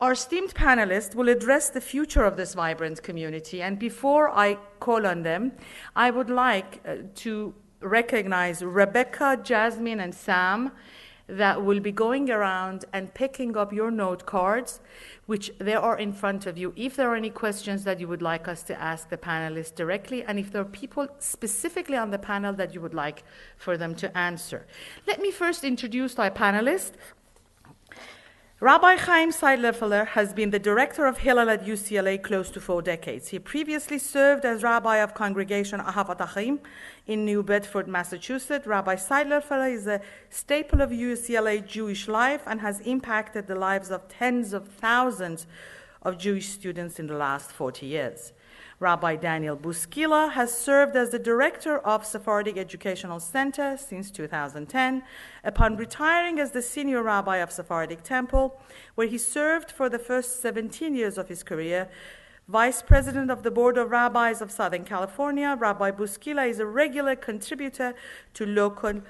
Our esteemed panelists will address the future of this vibrant community, and before I call on them, I would like to recognize Rebecca, Jasmine, and Sam that will be going around and picking up your note cards, which they are in front of you. If there are any questions that you would like us to ask the panelists directly, and if there are people specifically on the panel that you would like for them to answer. Let me first introduce our panelists. Rabbi Chaim SEIDLER-FELLER has been the director of HILLEL at UCLA close to 4 decades. He previously served as rabbi of Congregation Ahavat Achim in New Bedford, Massachusetts. Rabbi SEIDLER-FELLER is a staple of UCLA Jewish life and has impacted the lives of tens of thousands of Jewish students in the last 40 years. Rabbi Daniel BOUSKILA has served as the director of Sephardic Educational Center since 2010, upon retiring as the senior rabbi of Sephardic Temple, where he served for the first 17 years of his career. Vice President of the Board of Rabbis of Southern California, Rabbi BOUSKILA is a regular contributor to local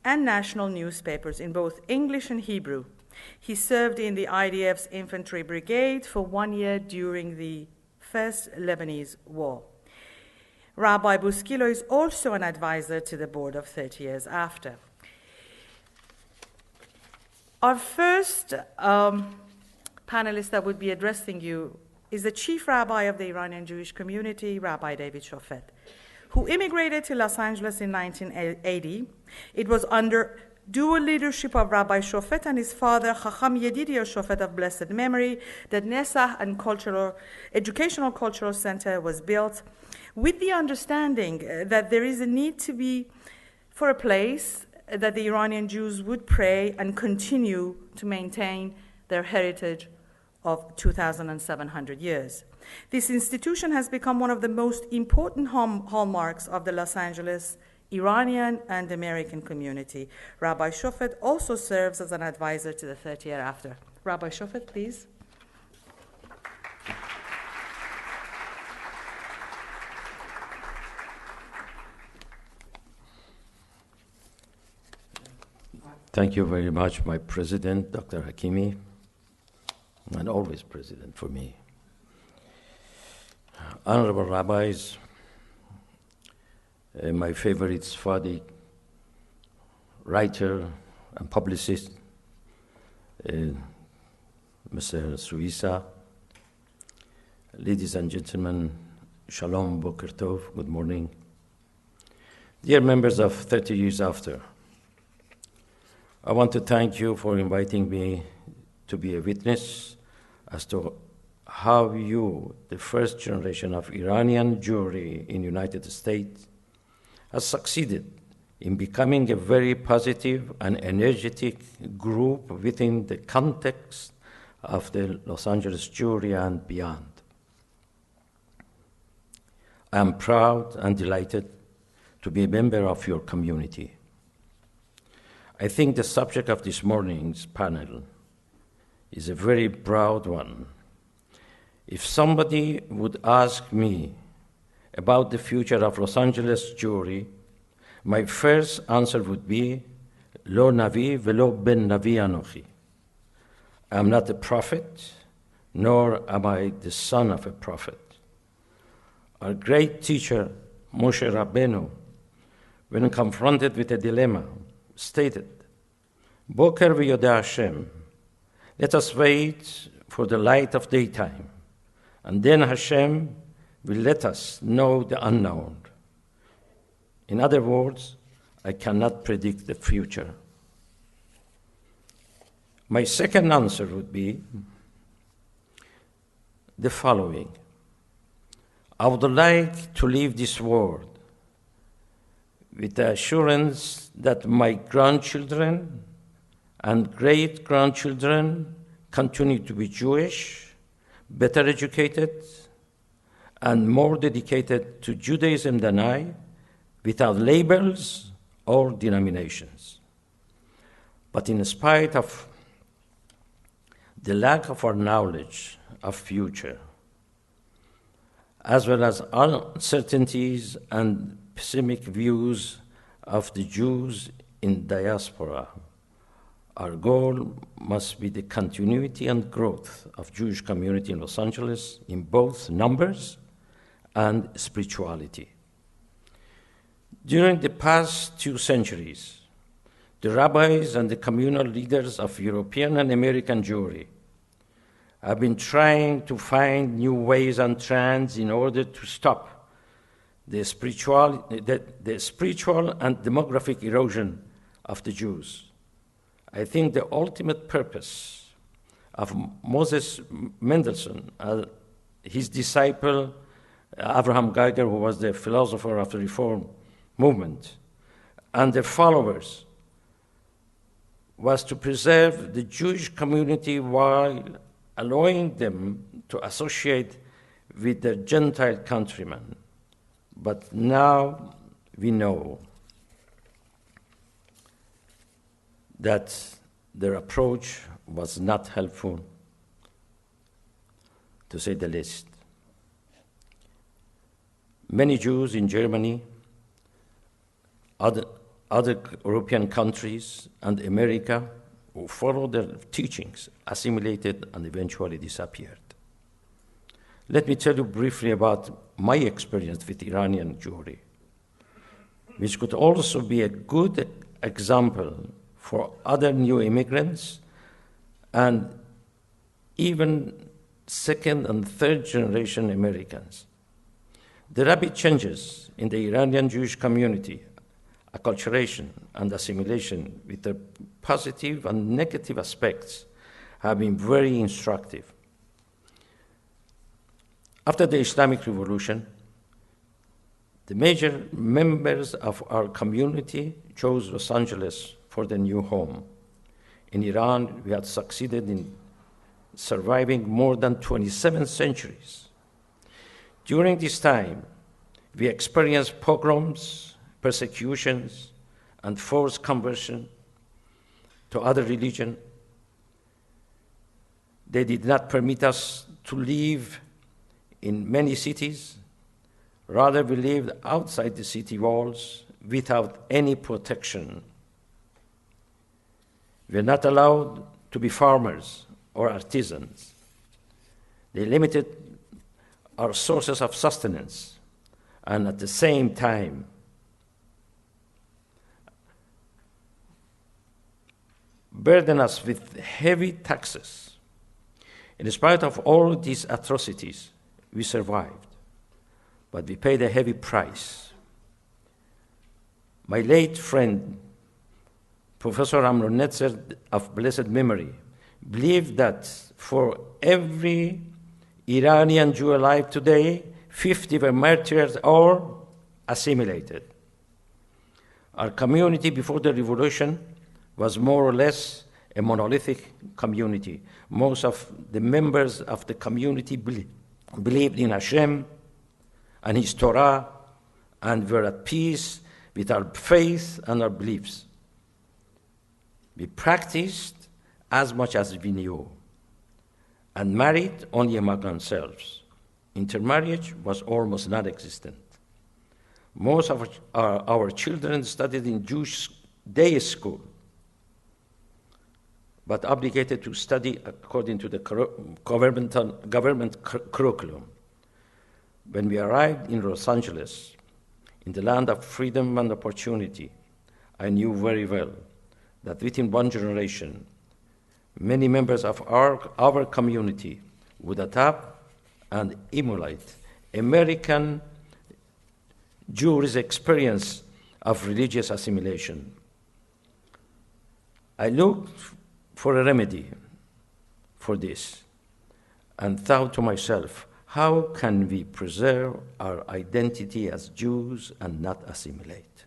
and national newspapers in both English and Hebrew. He served in the IDF's Infantry Brigade for 1 year during the First Lebanese War. Rabbi BOUSKILA is also an advisor to the board of 30 years after. Our first panelist that would be addressing you is the chief rabbi of the Iranian Jewish community, Rabbi David SHOFET, who immigrated to Los Angeles in 1980. It was under dual leadership of Rabbi SHOFET and his father, Chacham Yedidia SHOFET of blessed memory, that NESSAH and Educational Cultural Center was built, with the understanding that there is a need to be for a place that the Iranian Jews would pray and continue to maintain their heritage of 2,700 years. This institution has become one of the most important hallmarks of the Los Angeles Iranian and American community. Rabbi SHOFET also serves as an advisor to the 30 year after. Rabbi SHOFET, please. Thank you very much, my president, Dr. HAKIMI, and always president for me. Honorable rabbis, my favorite Sephardic writer and publicist, Mr. SUISSA, ladies and gentlemen, Shalom, Boker Tov, good morning. Dear members of 30 Years After, I want to thank you for inviting me to be a witness as to how you, the first generation of Iranian Jewry in the United States, has succeeded in becoming a very positive and energetic group within the context of the Los Angeles Jewry and beyond. I am proud and delighted to be a member of your community. I think the subject of this morning's panel is a very broad one. If somebody would ask me about the future of Los Angeles Jewry, my first answer would be, Lo Navi velo ben Navi anochi. I am not a prophet, nor am I the son of a prophet. Our great teacher, Moshe Rabbeinu, when confronted with a dilemma, stated, Boker v'yodeh Hashem, let us wait for the light of daytime, and then Hashem will let us know the unknown. In other words, I cannot predict the future. My second answer would be the following. I would like to leave this world with the assurance that my grandchildren and great-grandchildren continue to be Jewish, better educated, and more dedicated to Judaism than I, without labels or denominations. But in spite of the lack of our knowledge of future, as well as uncertainties and pessimistic views of the Jews in diaspora, Our goal must be the continuity and growth of Jewish community in Los Angeles in both numbers and spirituality. During the past 2 centuries, the rabbis and the communal leaders of European and American Jewry have been trying to find new ways and trends in order to stop the spiritual and demographic erosion of the Jews. I think the ultimate purpose of Moses Mendelssohn, his disciple Abraham Geiger, who was the philosopher of the Reform movement, and their followers, was to preserve the Jewish community while allowing them to associate with their Gentile countrymen. But now we know that their approach was not helpful, to say the least. Many Jews in Germany, other European countries, and America who followed their teachings assimilated and eventually disappeared. Let me tell you briefly about my experience with Iranian Jewry, which could also be a good example for other new immigrants and even second and third generation Americans. The rapid changes in the Iranian Jewish community, acculturation and assimilation with their positive and negative aspects, have been very instructive. After the Islamic Revolution, the major members of our community chose Los Angeles for their new home. In Iran, we had succeeded in surviving more than 27 centuries. During this time, we experienced pogroms, persecutions, and forced conversion to other religion. They did not permit us to live in many cities. Rather, we lived outside the city walls without any protection. We were not allowed to be farmers or artisans. They limited our sources of sustenance, and at the same time, burden us with heavy taxes. In spite of all these atrocities, we survived, but we paid a heavy price. My late friend, Professor Amnon Netzer of blessed memory, believed that for every Iranian Jew alive today, 50 were martyred or assimilated. Our community before the revolution was more or less a monolithic community. Most of the members of the community believed in Hashem and His Torah and were at peace with our faith and our beliefs. We practiced as much as we knew and married only among ourselves. Intermarriage was almost non-existent. Most of our children studied in Jewish day school, but obligated to study according to the government curriculum. When we arrived in Los Angeles, in the land of freedom and opportunity, I knew very well that within one generation, many members of our community would adapt and emulate American Jewry's experience of religious assimilation. I looked for a remedy for this and thought to myself, how can we preserve our identity as Jews and not assimilate?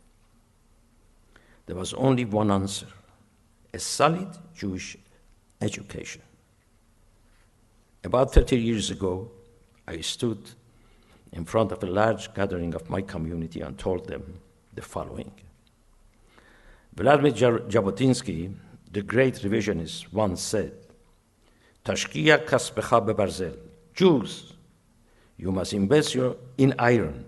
There was only one answer: a solid Jewish education. About 30 years ago, I stood in front of a large gathering of my community and told them the following. Vladimir Jabotinsky, the great revisionist, once said, Tashkiya kaspecha bebarzel. Jews, you must invest in iron.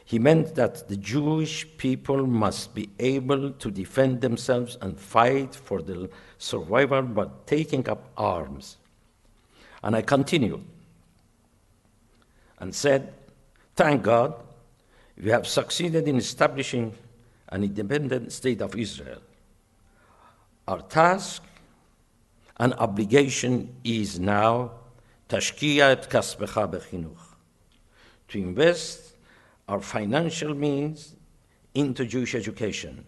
He meant that the Jewish people must be able to defend themselves and fight for their survival by taking up arms. And I continued and said, thank God, we have succeeded in establishing an independent state of Israel. Our task and obligation is now tashkiya et kasbecha bechinuch, to invest our financial means into Jewish education.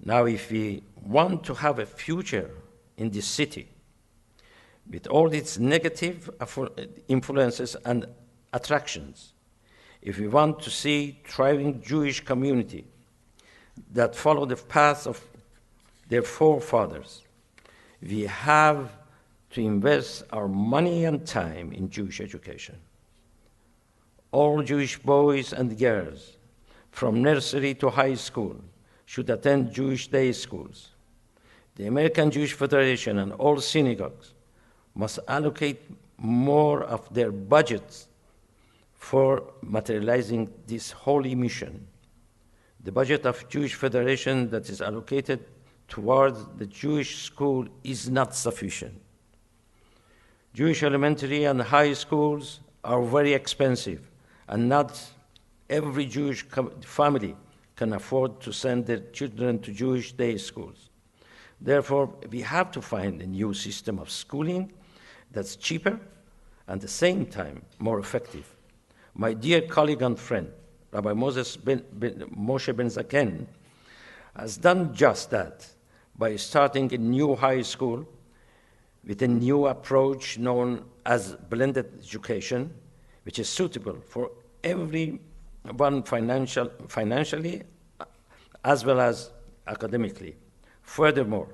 Now, if we want to have a future in this city, with all its negative influences and attractions, if we want to see thriving Jewish community that follow the path of their forefathers, we have to invest our money and time in Jewish education. All Jewish boys and girls, from nursery to high school, should attend Jewish day schools. The American Jewish Federation and all synagogues must allocate more of their budgets for materializing this holy mission. The budget of Jewish Federation that is allocated towards the Jewish school is not sufficient. Jewish elementary and high schools are very expensive, and not every Jewish family can afford to send their children to Jewish day schools. Therefore, we have to find a new system of schooling that's cheaper and at the same time more effective. My dear colleague and friend, Rabbi Moshe Ben Zaken, has done just that by starting a new high school with a new approach known as blended education, which is suitable for everyone financially as well as academically. Furthermore,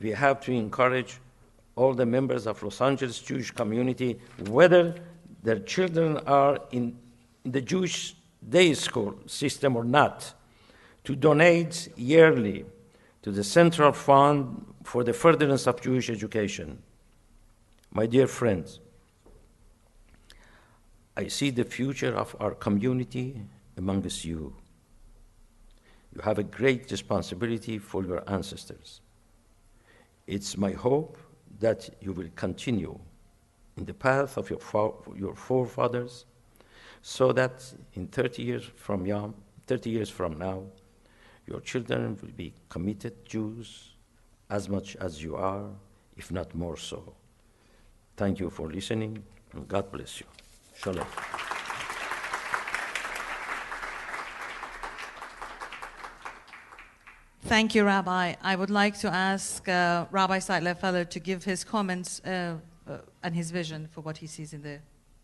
we have to encourage all the members of Los Angeles Jewish community, whether their children are in the Jewish day school system or not, to donate yearly to the Central Fund for the Furtherance of Jewish Education. My dear friends, I see the future of our community amongst you. You have a great responsibility for your ancestors. It's my hope that you will continue in the path of your forefathers, so that in 30 years from now, your children will be committed Jews as much as you are, if not more so. Thank you for listening, and God bless you. Shalom. Thank you, Rabbi. I would like to ask Rabbi SEIDLER-FELLER to give his comments and his vision for what he sees in the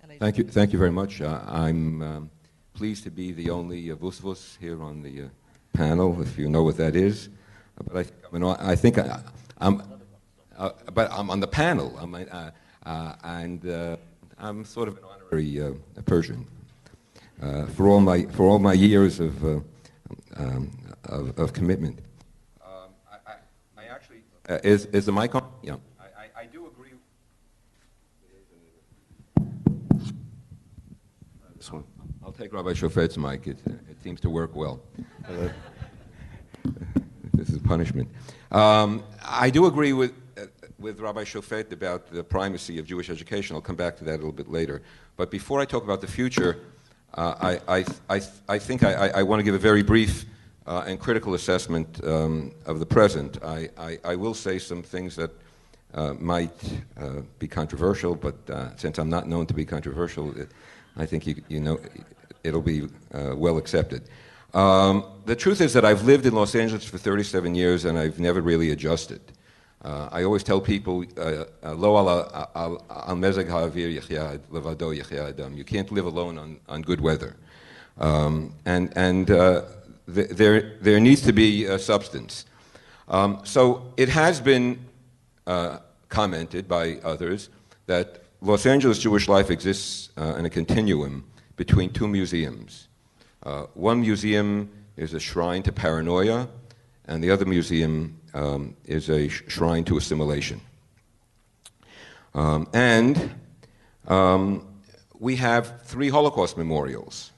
LA. Thank you very much. I'm pleased to be the only Vusvus here on the panel, if you know what that is. But I'm on the panel, and I'm sort of an honorary Persian for all my years of commitment. I actually is the mic on? Yeah. I do agree. This one. I'll take Rabbi Shofet's mic. It seems to work well. This is punishment. I do agree with Rabbi Shofet about the primacy of Jewish education. I'll come back to that a little bit later. But before I talk about the future, I think I want to give a very brief and critical assessment of the present. I will say some things that might be controversial, but since I'm not known to be controversial, I think you know it'll be well accepted. The truth is that I've lived in Los Angeles for 37 years and I've never really adjusted. I always tell people, Lo al mezag ha'avir yachya levado yachya adam. You can't live alone on good weather. There needs to be substance. So it has been commented by others that Los Angeles Jewish life exists in a continuum between two museums. One museum is a shrine to paranoia, and the other museum is a shrine to assimilation. We have 3 Holocaust memorials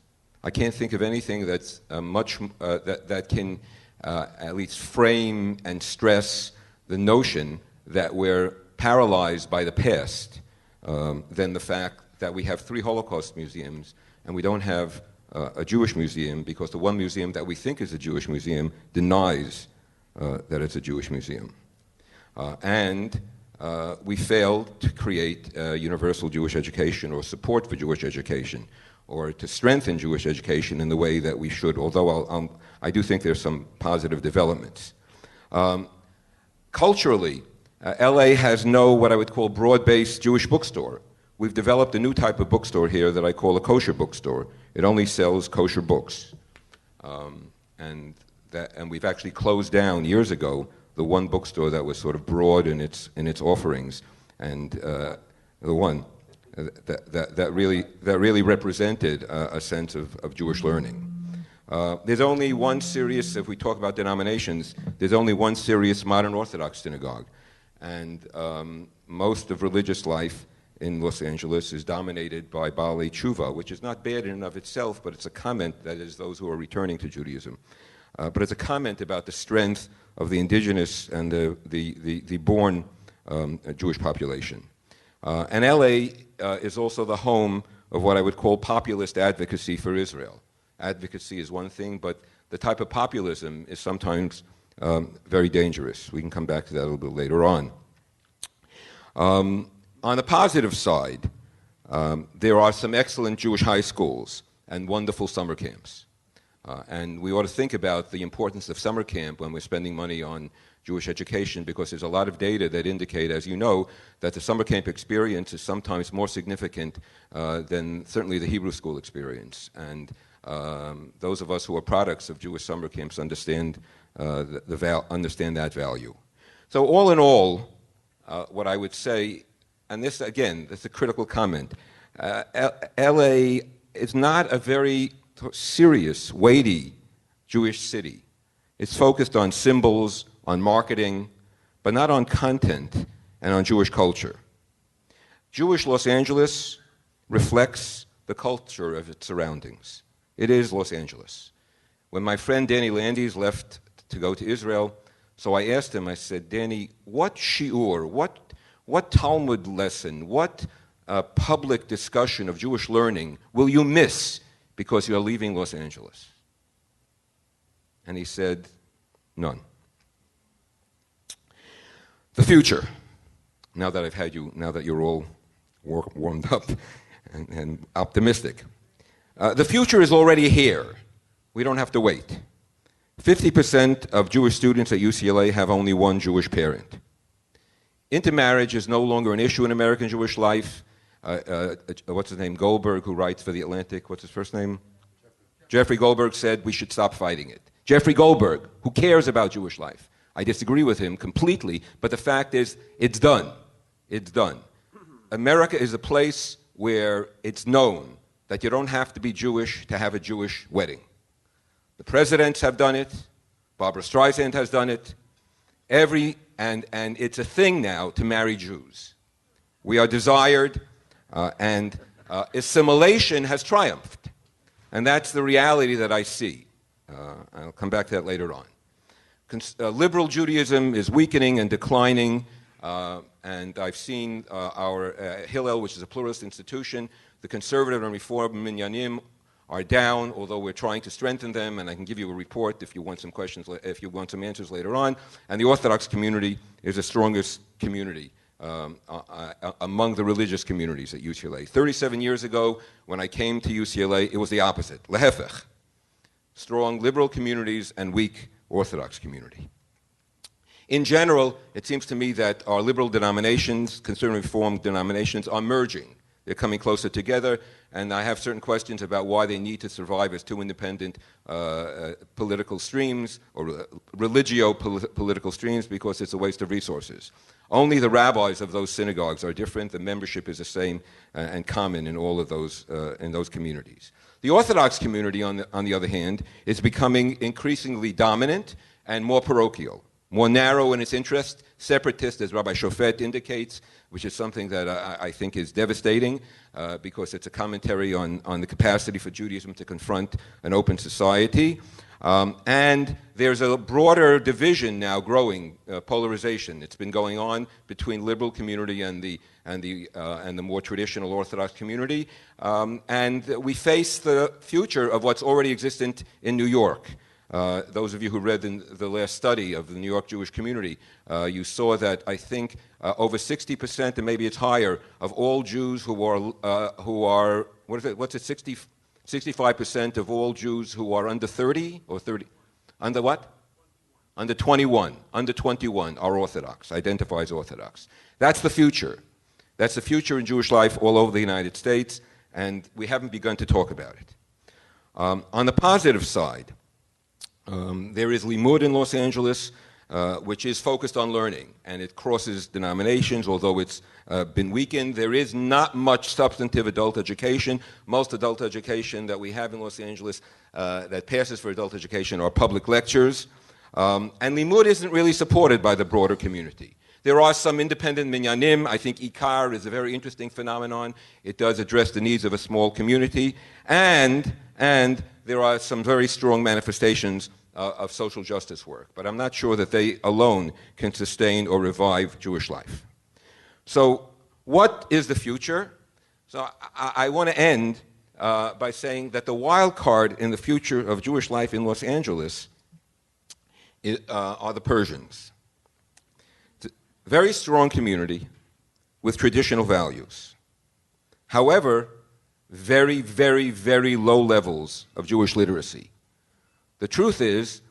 I can't think of anything that's that can at least frame and stress the notion that we're paralyzed by the past than the fact that we have 3 Holocaust museums and we don't have a Jewish museum, because the one museum that we think is a Jewish museum denies that it's a Jewish museum. And we failed to create universal Jewish education or support for Jewish education, or to strengthen Jewish education in the way that we should, although I do think there's some positive developments. Culturally, LA has no what I would call broad-based Jewish bookstore. We've developed a new type of bookstore here that I call a kosher bookstore. It only sells kosher books. And we've actually closed down years ago the one bookstore that was sort of broad in its offerings, and the one that really represented a sense of Jewish learning. There's only one serious, if we talk about denominations, there's only one serious modern Orthodox synagogue, and most of religious life in Los Angeles is dominated by Baalei Tshuva, which is not bad in and of itself, but it's a comment, that is, those who are returning to Judaism. But it's a comment about the strength of the indigenous and the born Jewish population. And LA is also the home of what I would call populist advocacy for Israel. Advocacy is one thing, but the type of populism is sometimes very dangerous. We can come back to that a little bit later on. On the positive side, there are some excellent Jewish high schools and wonderful summer camps. And we ought to think about the importance of summer camp when we're spending money on Jewish education, because there's a lot of data that indicate, as you know, that the summer camp experience is sometimes more significant than certainly the Hebrew school experience. And those of us who are products of Jewish summer camps understand, understand that value. So all in all, what I would say, and this, again, that's a critical comment, LA is not a very serious, weighty Jewish city. It's focused on symbols, on marketing, but not on content and on Jewish culture. Jewish Los Angeles reflects the culture of its surroundings. It is Los Angeles. When my friend Danny Landis left to go to Israel, so I asked him, I said, Danny, what shiur, what Talmud lesson, what public discussion of Jewish learning will you miss because you're leaving Los Angeles? And he said, none. The future, now that I've had you, now that you're all warmed up and optimistic. The future is already here. We don't have to wait. 50% of Jewish students at UCLA have only one Jewish parent. Intermarriage is no longer an issue in American Jewish life. What's his name, Goldberg, who writes for The Atlantic, what's his first name? Jeffrey Goldberg said we should stop fighting it. Jeffrey Goldberg, who cares about Jewish life. I disagree with him completely, but the fact is, it's done. It's done. America is a place where it's known that you don't have to be Jewish to have a Jewish wedding. The presidents have done it. Barbara Streisand has done it. And it's a thing now to marry Jews. We are desired, and assimilation has triumphed. And that's the reality that I see. I'll come back to that later on. Liberal Judaism is weakening and declining, and I've seen our HILLEL, which is a pluralist institution, the conservative and reform minyanim are down, although we're trying to strengthen them, and I can give you a report if you want some questions, if you want some answers later on. And the Orthodox community is the strongest community among the religious communities at UCLA. 37 years ago, when I came to UCLA, it was the opposite, lehefech. Strong liberal communities and weak Orthodox community. In general, it seems to me that our liberal denominations, conservative reform denominations, are merging. They're coming closer together, and I have certain questions about why they need to survive as two independent political streams, or religio-political streams, because it's a waste of resources. Only the rabbis of those synagogues are different. The membership is the same and common in all of those, in those communities. The Orthodox community, on the other hand, is becoming increasingly dominant and more parochial, more narrow in its interest, separatist, as Rabbi Shofet indicates, which is something that I think is devastating because it's a commentary on the capacity for Judaism to confront an open society. And there's a broader division now growing, polarization. It's been going on between liberal community and the more traditional Orthodox community. And we face the future of what's already existent in New York. Those of you who read the last study of the New York Jewish community, you saw that I think over 60%, and maybe it's higher, of all Jews who are what is it? What's it? 65% of all Jews who are under 30 or 30, under what? Under 21. Under 21 are Orthodox, identify as Orthodox. That's the future. That's the future in Jewish life all over the United States, and we haven't begun to talk about it. On the positive side, there is Limud in Los Angeles, which is focused on learning, and it crosses denominations, although it's been weakened. There is not much substantive adult education. Most adult education that we have in Los Angeles that passes for adult education are public lectures, and Limud isn't really supported by the broader community. There are some independent minyanim. I think Ikar is a very interesting phenomenon. It does address the needs of a small community, and there are some very strong manifestations of social justice work, but I'm not sure that they alone can sustain or revive Jewish life. So what is the future? So I want to end by saying that the wild card in the future of Jewish life in Los Angeles are the Persians. It's a very strong community with traditional values. However, very, very, very low levels of Jewish literacy. The truth is,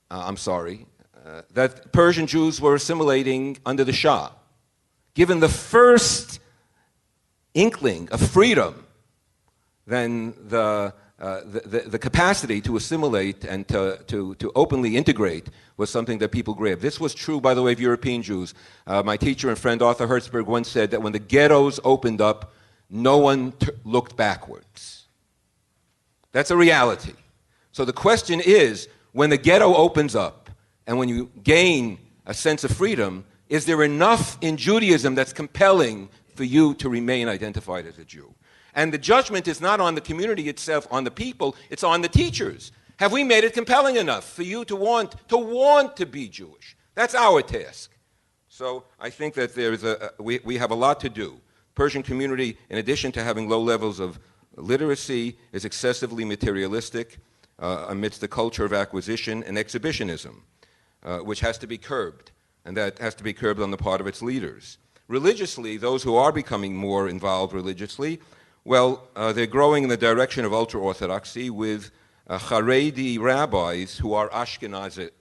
that Persian Jews were assimilating under the Shah. Given the first inkling of freedom, then the capacity to assimilate and to openly integrate was something that people grabbed. This was true, by the way, of European Jews. My teacher and friend Arthur Hertzberg once said that when the ghettos opened up, no one looked backwards. That's a reality. So the question is, when the ghetto opens up and when you gain a sense of freedom, is there enough in Judaism that's compelling for you to remain identified as a Jew? And the judgment is not on the community itself, on the people, it's on the teachers. Have we made it compelling enough for you to want to be Jewish? That's our task. So I think that we have a lot to do. Persian community, in addition to having low levels of literacy, is excessively materialistic amidst the culture of acquisition and exhibitionism, which has to be curbed, and that has to be curbed on the part of its leaders. Religiously, those who are becoming more involved religiously, well, they're growing in the direction of ultra-Orthodoxy with Haredi rabbis who are Ashkenazed.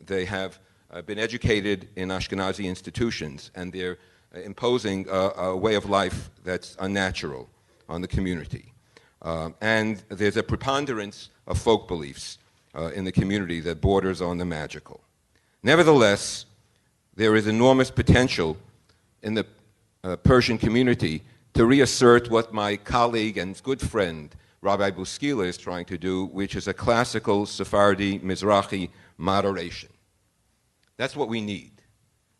They have been educated in Ashkenazi institutions, and they're imposing a way of life that's unnatural on the community. And there's a preponderance of folk beliefs in the community that borders on the magical. Nevertheless, there is enormous potential in the Persian community to reassert what my colleague and good friend Rabbi BOUSKILA is trying to do, which is a classical Sephardi Mizrahi moderation. That's what we need.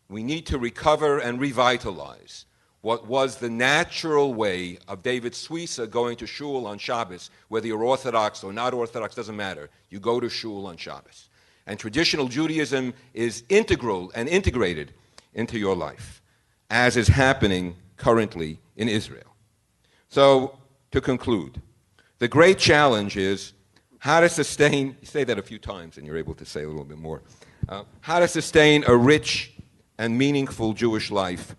We need to recover and revitalize what was the natural way of David SUISSA going to shul on Shabbos. Whether you're Orthodox or not Orthodox, doesn't matter. You go to shul on Shabbos. And traditional Judaism is integral and integrated into your life, as is happening currently in Israel. So, to conclude, the great challenge is how to sustain, you say that a few times and you're able to say a little bit more, how to sustain a rich and meaningful Jewish life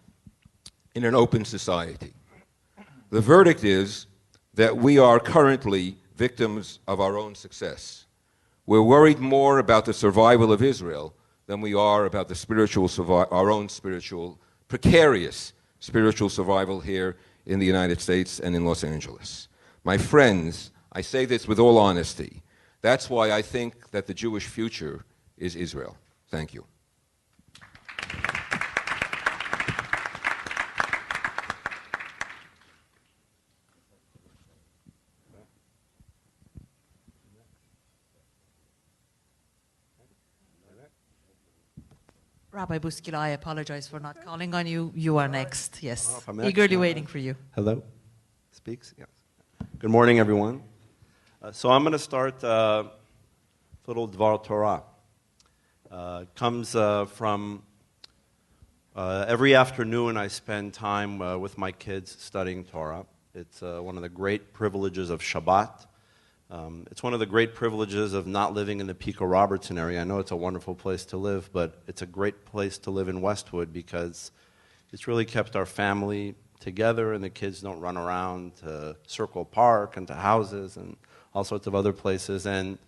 in an open society. The verdict is that we are currently victims of our own success. We're worried more about the survival of Israel than we are about the our own precarious spiritual survival here in the United States and in Los Angeles. My friends, I say this with all honesty. That's why I think that the Jewish future is Israel. Thank you. Rabbi Bouskila, I apologize for not calling on you. You are next, yes. Oh, if I'm next, Eagerly all waiting right. for you. Hello? Speaks? Yes. Good morning, everyone. So I'm going to start little Dvar Torah. It comes from every afternoon I spend time with my kids studying Torah. It's one of the great privileges of Shabbat. It's one of the great privileges of not living in the Pico Robertson area. I know it's a wonderful place to live, but it's a great place to live in Westwood because it's really kept our family together and the kids don't run around to Circle Park and to houses and all sorts of other places. And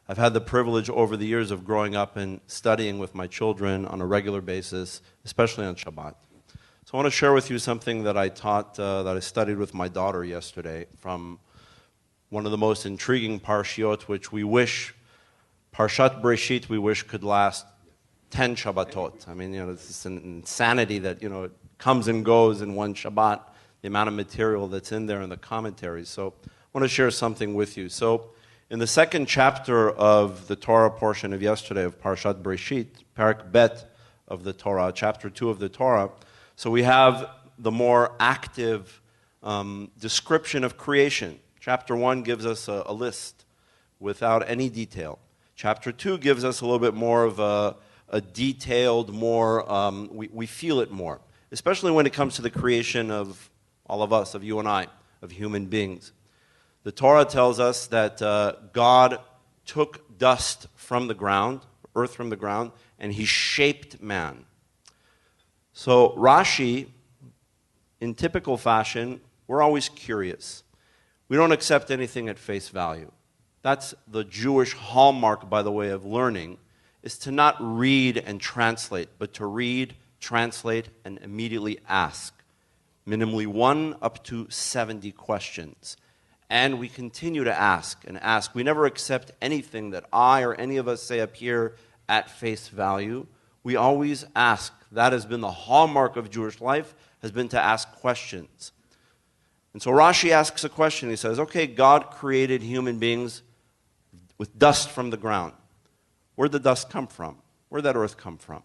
I've had the privilege over the years of growing up and studying with my children on a regular basis, especially on Shabbat. So I want to share with you something that I taught, that I studied with my daughter yesterday from one of the most intriguing parshiot, which we wish, Parshat Breshit, we wish could last 10 Shabbatot. I mean, it's an insanity that, it comes and goes in one Shabbat, the amount of material that's in there and the commentaries. So I want to share something with you. So in the second chapter of the Torah portion of yesterday, of Parshat Breshit, Parak Bet of the Torah, chapter 2 of the Torah, so we have the more active description of creation. Chapter 1 gives us a list without any detail. Chapter 2 gives us a little bit more of a detailed, more, we feel it more, especially when it comes to the creation of all of us, of you and I, of human beings. The Torah tells us that God took dust from the ground, earth from the ground, and he shaped man. So Rashi, in typical fashion, we're always curious. We don't accept anything at face value. That's the Jewish hallmark, by the way, of learning, is to not read and translate, but to read, translate, and immediately ask. Minimally 1 up to 70 questions. And we continue to ask and ask. We never accept anything that I or any of us say up here at face value. We always ask. That has been the hallmark of Jewish life, has been to ask questions. And so Rashi asks a question. He says, okay, God created human beings with dust from the ground. Where'd the dust come from? Where'd that earth come from?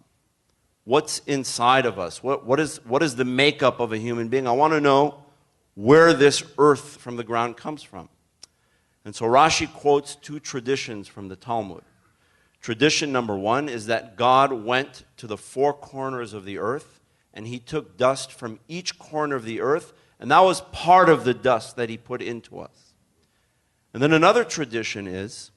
What's inside of us? What is the makeup of a human being? I want to know where this earth from the ground comes from. And so Rashi quotes 2 traditions from the Talmud. Tradition number 1 is that God went to the 4 corners of the earth and he took dust from each corner of the earth, and that was part of the dust that he put into us. And then another tradition is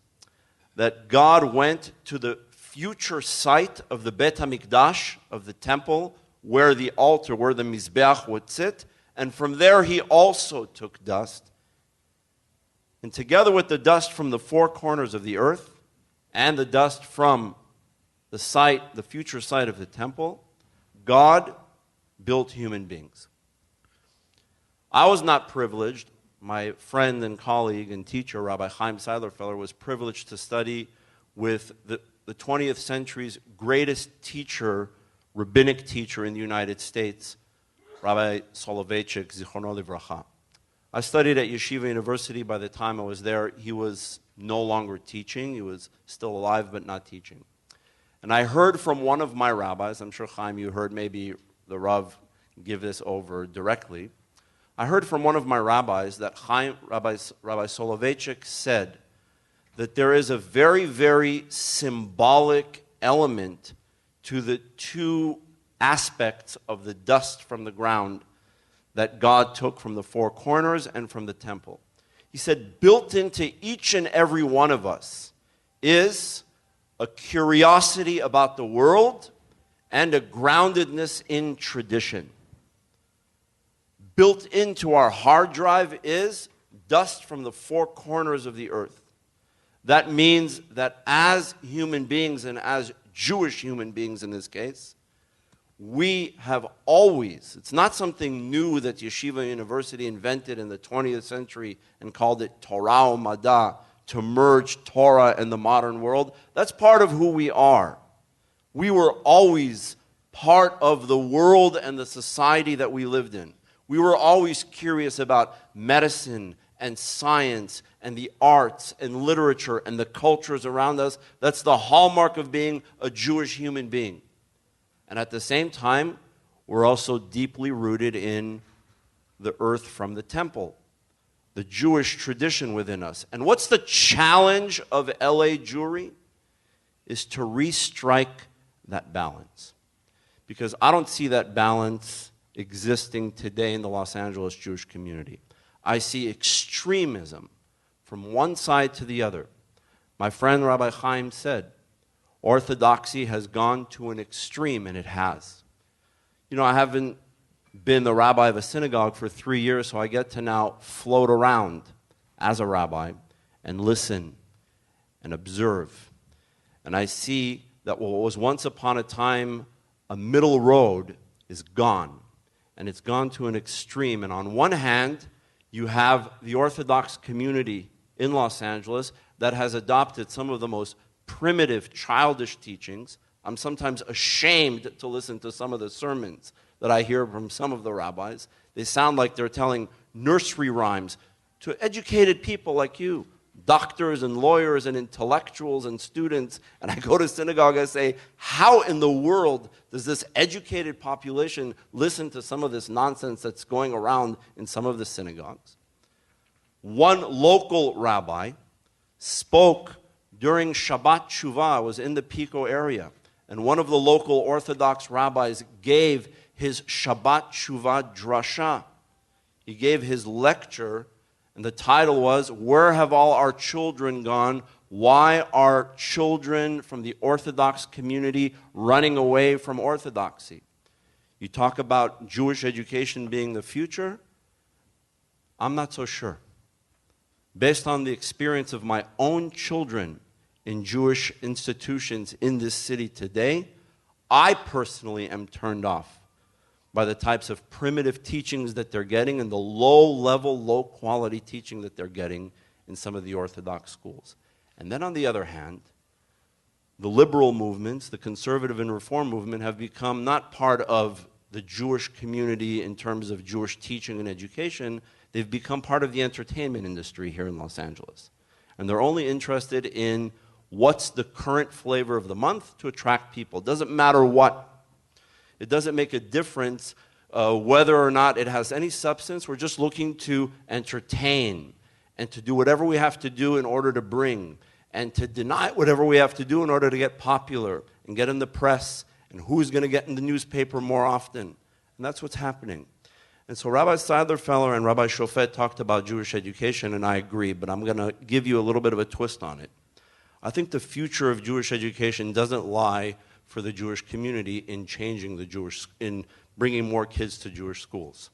that God went to the future site of the Bet HaMikdash, of the temple, where the altar, where the Mizbeach would sit, and from there he also took dust. And together with the dust from the 4 corners of the earth, and the dust from the site, the future site of the temple, God built human beings. I was not privileged. My friend and colleague and teacher, Rabbi Chaim SEIDLER-FELLER, was privileged to study with the 20th century's greatest teacher, rabbinic teacher in the United States, Rabbi Soloveitchik, Zichrono Livracha. I studied at Yeshiva University. By the time I was there, he was no longer teaching. He was still alive, but not teaching. And I heard from one of my rabbis, I'm sure, Chaim, you heard maybe the Rav give this over directly. I heard from one of my rabbis that Rabbi Soloveitchik said that there is a very, very symbolic element to the 2 aspects of the dust from the ground that God took from the 4 corners and from the temple. He said, built into each and every one of us is a curiosity about the world and a groundedness in tradition. Built into our hard drive is dust from the 4 corners of the earth. That means that as human beings, and as Jewish human beings in this case, we have always, it's not something new that Yeshiva University invented in the 20th century and called it Torah or Mada, to merge Torah and the modern world. That's part of who we are. We were always part of the world and the society that we lived in. We were always curious about medicine and science and the arts and literature and the cultures around us. That's the hallmark of being a Jewish human being. And at the same time, we're also deeply rooted in the earth from the temple, the Jewish tradition within us. And what's the challenge of LA Jewry? Is to restrike that balance. Because I don't see that balance existing today in the Los Angeles Jewish community. I see extremism from one side to the other. My friend Rabbi Chaim said, orthodoxy has gone to an extreme, and it has. You know, I haven't been the rabbi of a synagogue for 3 years, so I get to now float around as a rabbi and listen and observe. And I see that what was once upon a time a middle road is gone. And it's gone to an extreme. And on one hand, you have the Orthodox community in Los Angeles that has adopted some of the most primitive, childish teachings. I'm sometimes ashamed to listen to some of the sermons that I hear from some of the rabbis. They sound like they're telling nursery rhymes to educated people like you, doctors and lawyers and intellectuals and students. And I go to synagogue and say, how in the world does this educated population listen to some of this nonsense that's going around in some of the synagogues? One local rabbi spoke during Shabbat Shuvah. I was in the Pico area, and one of the local Orthodox rabbis gave his Shabbat Shuvah drasha. He gave his lecture, and the title was, "Where Have All Our Children Gone? Why are children from the Orthodox community running away from Orthodoxy?" You talk about Jewish education being the future. I'm not so sure. Based on the experience of my own children in Jewish institutions in this city today, I personally am turned off by the types of primitive teachings that they're getting and the low-level, low-quality teaching that they're getting in some of the Orthodox schools. And then on the other hand, the liberal movements, the conservative and reform movement, have become not part of the Jewish community in terms of Jewish teaching and education. They've become part of the entertainment industry here in Los Angeles. And they're only interested in what's the current flavor of the month to attract people. It doesn't matter what. It doesn't make a difference whether or not it has any substance. We're just looking to entertain and to do whatever we have to do in order to bring, and to deny whatever we have to do in order to get popular and get in the press, and who's going to get in the newspaper more often. And that's what's happening. And so Rabbi SEIDLER-FELLER and Rabbi SHOFET talked about Jewish education, and I agree, but I'm going to give you a little bit of a twist on it. I think the future of Jewish education doesn't lie for the Jewish community in changing in bringing more kids to Jewish schools.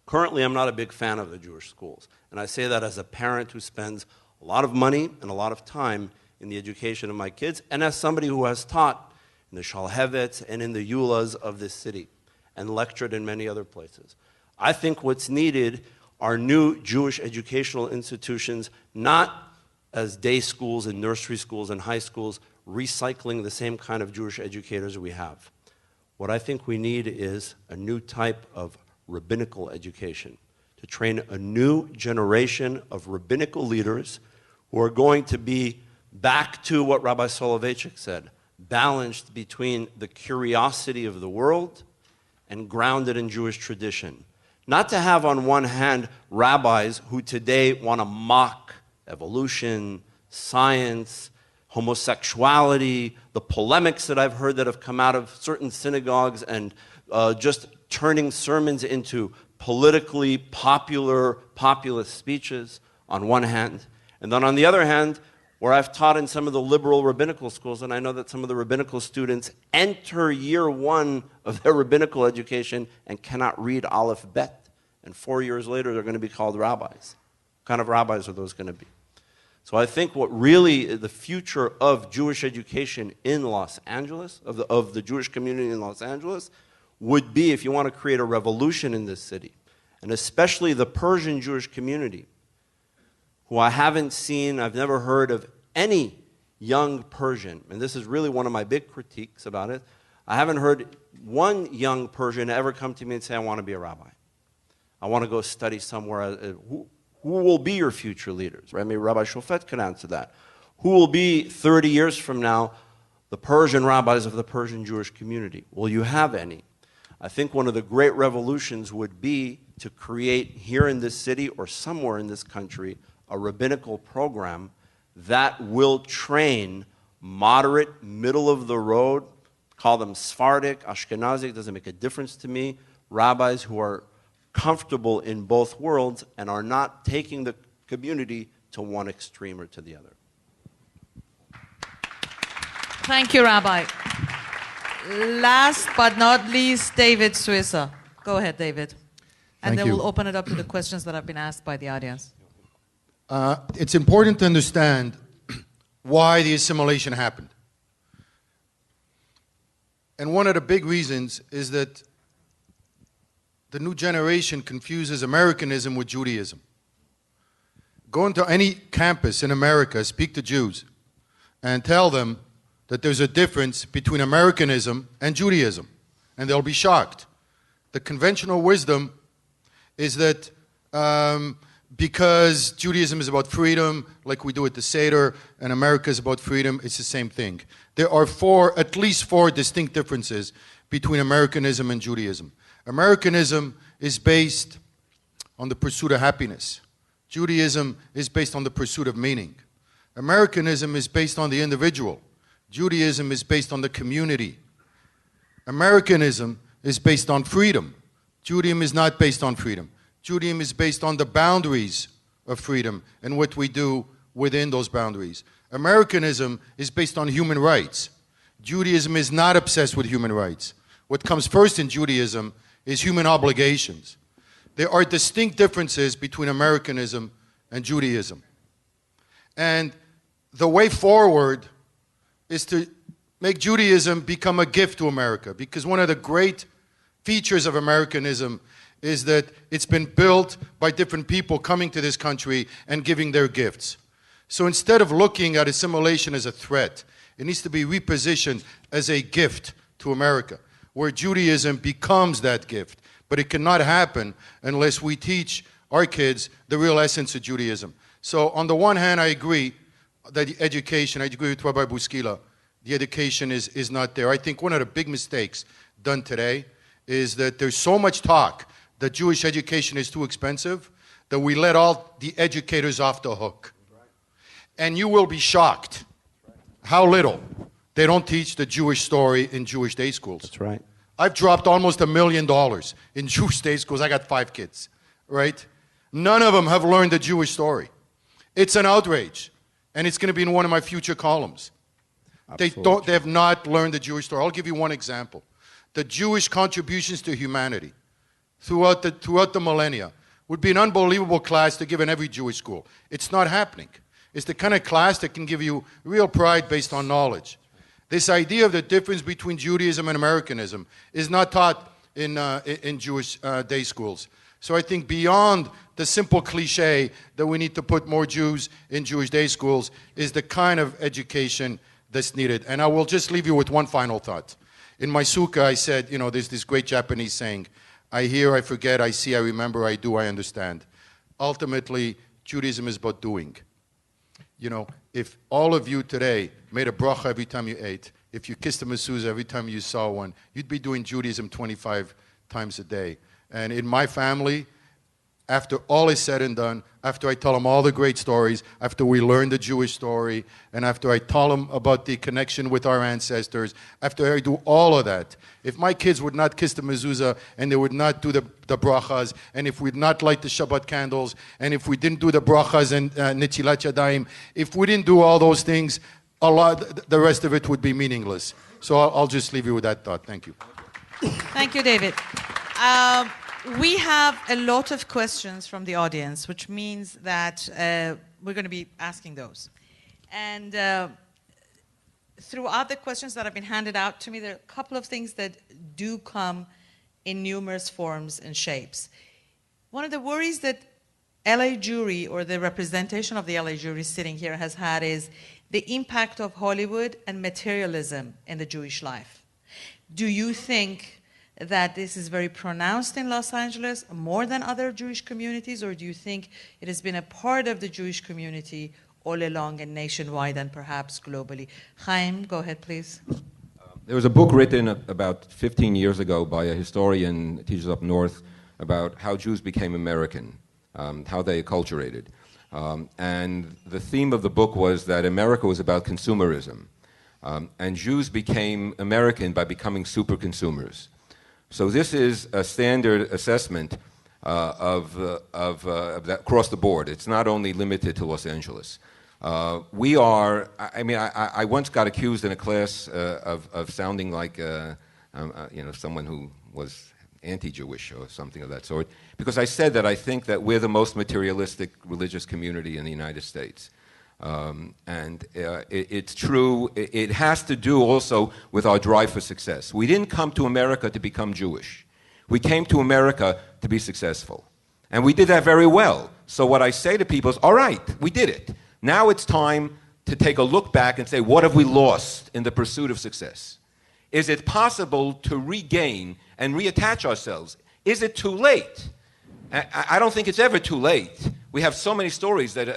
Currently, I'm not a big fan of the Jewish schools, and I say that as a parent who spends a lot of money and a lot of time in the education of my kids, and as somebody who has taught in the Shalhevetz and in the Yulas of this city, and lectured in many other places. I think what's needed are new Jewish educational institutions, not as day schools and nursery schools and high schools, recycling the same kind of Jewish educators we have. What I think we need is a new type of rabbinical education, to train a new generation of rabbinical leaders who are going to be back to what Rabbi Soloveitchik said, balanced between the curiosity of the world and grounded in Jewish tradition. Not to have on one hand rabbis who today want to mock evolution, science, homosexuality, the polemics that I've heard that have come out of certain synagogues, and just turning sermons into politically populist speeches on one hand. And then on the other hand, where I've taught in some of the liberal rabbinical schools, and I know that some of the rabbinical students enter year one of their rabbinical education and cannot read Aleph Bet, and 4 years later they're going to be called rabbis. What kind of rabbis are those going to be? So I think what really the future of Jewish education in Los Angeles, of the Jewish community in Los Angeles, would be, if you want to create a revolution in this city, and especially the Persian Jewish community, who I haven't seen, I've never heard of any young Persian, and this is really one of my big critiques about it. I haven't heard one young Persian ever come to me and say, I want to be a rabbi. I want to go study somewhere. Who will be your future leaders? Right? Maybe Rabbi SHOFET can answer that. Who will be 30 years from now the Persian rabbis of the Persian Jewish community. Will you have any? I think one of the great revolutions would be to create here in this city or somewhere in this country a rabbinical program that will train moderate, middle of the road, call them Sephardic, Ashkenazic, doesn't make a difference to me, rabbis who are comfortable in both worlds and are not taking the community to one extreme or to the other. Thank you, Rabbi. Last but not least, David Suissa. Go ahead, David. And then we'll open it up to the questions that have been asked by the audience. It's important to understand why the assimilation happened. And one of the big reasons is that the new generation confuses Americanism with Judaism. Go into any campus in America, speak to Jews, and tell them that there's a difference between Americanism and Judaism, and they'll be shocked. The conventional wisdom is that because Judaism is about freedom, like we do at the Seder, and America is about freedom, it's the same thing. There are at least four distinct differences between Americanism and Judaism. Americanism is based on the pursuit of happiness. Judaism is based on the pursuit of meaning. Americanism is based on the individual. Judaism is based on the community. Americanism is based on freedom. Judaism is not based on freedom. Judaism is based on the boundaries of freedom and what we do within those boundaries. Americanism is based on human rights. Judaism is not obsessed with human rights. What comes first in Judaism is human obligations. There are distinct differences between Americanism and Judaism. And the way forward is to make Judaism become a gift to America, because one of the great features of Americanism is that it's been built by different people coming to this country and giving their gifts. So instead of looking at assimilation as a threat, it needs to be repositioned as a gift to America, where Judaism becomes that gift. But it cannot happen unless we teach our kids the real essence of Judaism. So on the one hand, I agree that the education, I agree with Rabbi Bouskila, the education is not there. I think one of the big mistakes done today is that there's so much talk that Jewish education is too expensive that we let all the educators off the hook. And you will be shocked how little they don't teach the Jewish story in Jewish day schools. That's right. I've dropped almost $1 million in Jewish day schools. I got 5 kids, right? None of them have learned the Jewish story. It's an outrage, and it's going to be in one of my future columns. They have not learned the Jewish story. I'll give you one example. The Jewish contributions to humanity throughout the millennia would be an unbelievable class to give in every Jewish school. It's not happening. It's the kind of class that can give you real pride based on knowledge. This idea of the difference between Judaism and Americanism is not taught in Jewish day schools. So I think beyond the simple cliche that we need to put more Jews in Jewish day schools is the kind of education that's needed. And I will just leave you with one final thought. In my sukkah, I said, you know, there's this great Japanese saying, I hear, I forget, I see, I remember, I do, I understand. Ultimately, Judaism is about doing. You know, if all of you today made a bracha every time you ate, if you kissed a mezuzah every time you saw one, you'd be doing Judaism 25 times a day. And in my family, after all is said and done, after I tell them all the great stories, after we learn the Jewish story, and after I tell them about the connection with our ancestors, after I do all of that, if my kids would not kiss the mezuzah, and they would not do the brachas, and if we'd not light the Shabbat candles, and if we didn't do the brachas and Netzilat Yadayim, if we didn't do all those things, the rest of it would be meaningless. So I'll just leave you with that thought. Thank you. Thank you, David. We have a lot of questions from the audience, which means that we're going to be asking those. And throughout the questions that have been handed out to me, there are a couple of things that do come in numerous forms and shapes. One of the worries that LA jury, or the representation of the LA jury sitting here, has had is the impact of Hollywood and materialism in the Jewish life. Do you think that this is very pronounced in Los Angeles more than other Jewish communities, or do you think it has been a part of the Jewish community all along and nationwide and perhaps globally. Chaim, go ahead, please. There was a book written about 15 years ago by a historian, teaches up north, about how Jews became American, how they acculturated. And the theme of the book was that America was about consumerism. And Jews became American by becoming super consumers. So this is a standard assessment of that across the board. It's not only limited to Los Angeles. We are, I once got accused in a class of sounding like, someone who was anti-Jewish or something of that sort, because I said that I think that we're the most materialistic religious community in the United States. It's true. It has to do also with our drive for success. We didn't come to America to become Jewish. We came to America to be successful. And we did that very well. So what I say to people is, all right, we did it. Now it's time to take a look back and say, what have we lost in the pursuit of success? Is it possible to regain and reattach ourselves? Is it too late? I don't think it's ever too late. We have so many stories that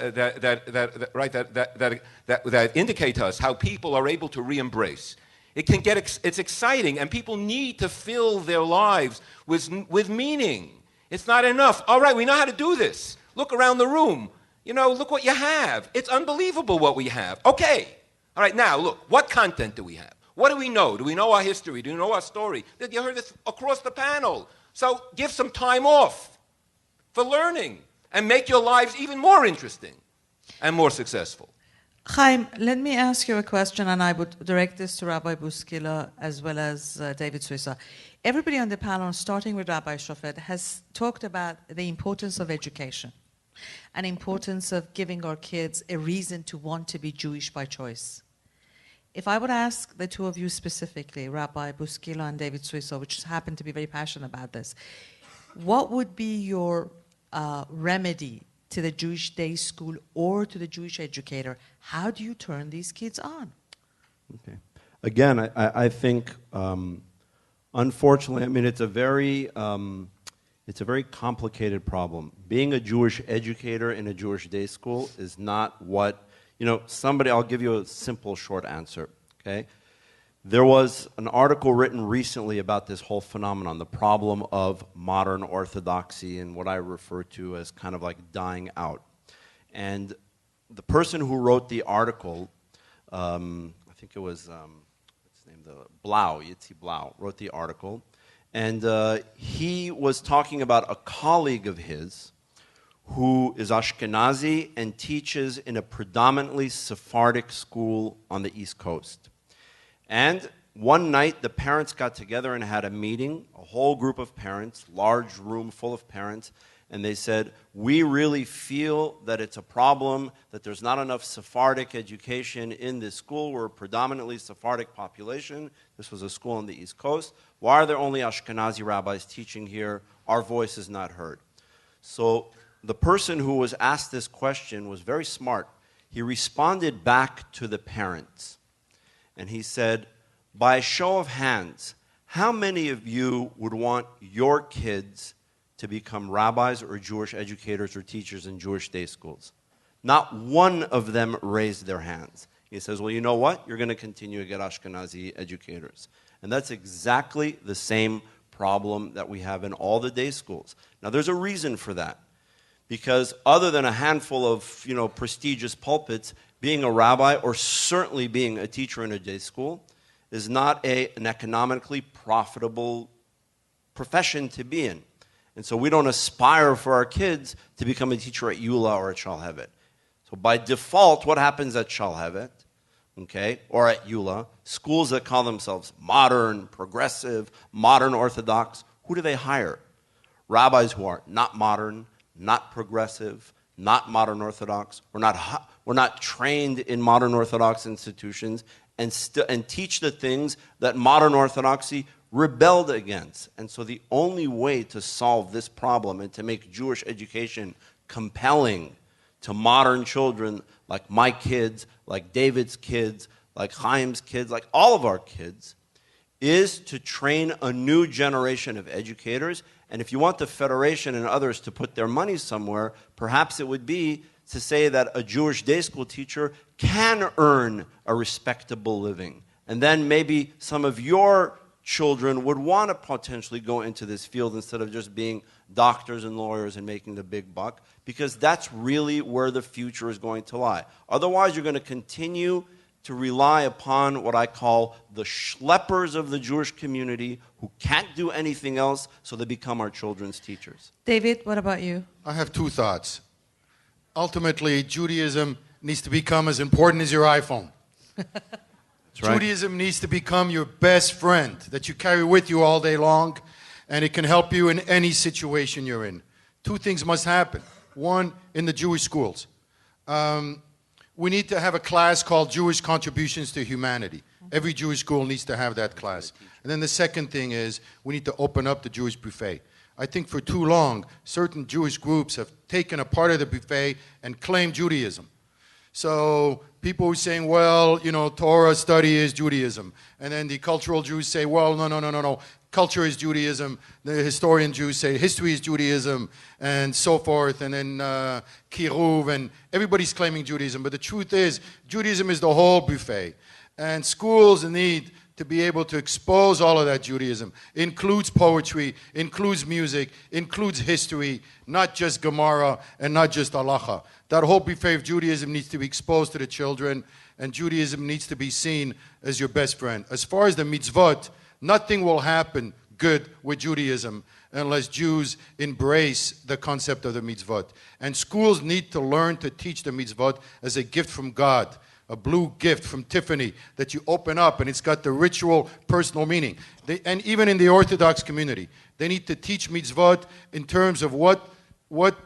indicate to us how people are able to re-embrace. It's exciting, and people need to fill their lives with meaning. It's not enough. All right, we know how to do this. Look around the room. Look what you have. It's unbelievable what we have. Okay. All right, now look, what content do we have? What do we know? Do we know our history? Do we know our story? You heard this across the panel. So give some time off for learning and make your lives even more interesting and more successful. Chaim, let me ask you a question, and I would direct this to Rabbi Bouskila as well as David SUISSA. Everybody on the panel, starting with Rabbi SHOFET, has talked about the importance of education and importance of giving our kids a reason to want to be Jewish by choice. If I would ask the two of you specifically, Rabbi Bouskila and David SUISSA, which happen to be very passionate about this, what would be your remedy to the Jewish day school or to the Jewish educator? How do you turn these kids on? Okay. Again, I think, unfortunately, it's a very complicated problem. Being a Jewish educator in a Jewish day school is not what, I'll give you a simple, short answer, okay? There was an article written recently about this whole phenomenon, the problem of modern orthodoxy and what I refer to as kind of like dying out. And the person who wrote the article, I think it was, what's his name, Yitzi Blau, wrote the article. And he was talking about a colleague of his who is Ashkenazi and teaches in a predominantly Sephardic school on the East Coast. And one night, the parents got together and had a meeting, a whole group of parents, large room full of parents, and they said, we really feel that it's a problem, that there's not enough Sephardic education in this school. We're a predominantly Sephardic population. This was a school on the East Coast. Why are there only Ashkenazi rabbis teaching here? Our voice is not heard. So the person who was asked this question was very smart. He responded back to the parents. And he said, by a show of hands, how many of you would want your kids to become rabbis or Jewish educators or teachers in Jewish day schools? Not one of them raised their hands. He says, well, you know what? You're going to continue to get Ashkenazi educators. And that's exactly the same problem that we have in all the day schools. Now, there's a reason for that. Because other than a handful of, prestigious pulpits, being a rabbi or certainly being a teacher in a day school is not an economically profitable profession to be in. And so we don't aspire for our kids to become a teacher at ULA or at Shalhevet. So by default, what happens at Shalhevet, okay, or at ULA, schools that call themselves modern, progressive, modern Orthodox, who do they hire? Rabbis who are not modern, not progressive, not modern Orthodox. We're not trained in modern Orthodox institutions and teach the things that modern Orthodoxy rebelled against. And so the only way to solve this problem and to make Jewish education compelling to modern children like my kids, like David's kids, like Chaim's kids, like all of our kids, is to train a new generation of educators. And if you want the Federation and others to put their money somewhere, perhaps it would be to say that a Jewish day school teacher can earn a respectable living. And then maybe some of your children would want to potentially go into this field instead of just being doctors and lawyers and making the big buck, because that's really where the future is going to lie. Otherwise, you're going to continue to rely upon what I call the schleppers of the Jewish community who can't do anything else, so they become our children's teachers. David, what about you? I have two thoughts. Ultimately, Judaism needs to become as important as your iPhone. That's right. Judaism needs to become your best friend that you carry with you all day long, and it can help you in any situation you're in. Two things must happen. One, in the Jewish schools. We need to have a class called Jewish Contributions to Humanity. Every Jewish school needs to have that class. And then the second thing is we need to open up the Jewish buffet. I think for too long, certain Jewish groups have taken a part of the buffet and claimed Judaism. So people are saying, well, you know, Torah study is Judaism. And then the cultural Jews say, well, no. Culture is Judaism. The historian Jews say history is Judaism, and so forth. And then Kiruv, and everybody's claiming Judaism. But the truth is, Judaism is the whole buffet. And schools need to be able to expose all of that Judaism. Includes poetry, includes music, includes history, not just Gemara and not just Halacha. That whole buffet of Judaism needs to be exposed to the children, and Judaism needs to be seen as your best friend. As far as the mitzvot, nothing will happen good with Judaism unless Jews embrace the concept of the mitzvot. And schools need to learn to teach the mitzvot as a gift from God, a blue gift from Tiffany that you open up and it's got the ritual, personal meaning. And even in the Orthodox community, they need to teach mitzvot in terms of what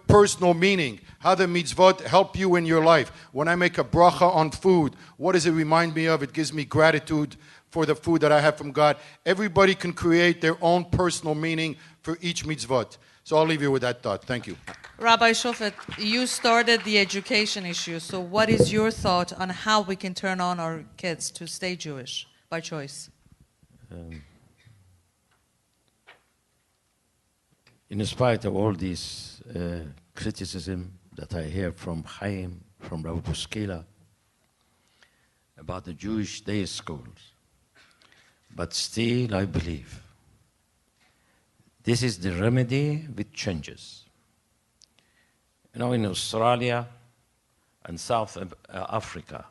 personal meaning, how the mitzvot help you in your life. When I make a bracha on food, what does it remind me of? It gives me gratitude for the food that I have from God. Everybody can create their own personal meaning for each mitzvot. So I'll leave you with that thought. Thank you. Rabbi Shofet, you started the education issue, so what is your thought on how we can turn on our kids to stay Jewish by choice? In spite of all this criticism that I hear from Chaim, from Rabbi BOUSKILA, about the Jewish day schools, but still I believe this is the remedy with changes. You know, in Australia and South Africa,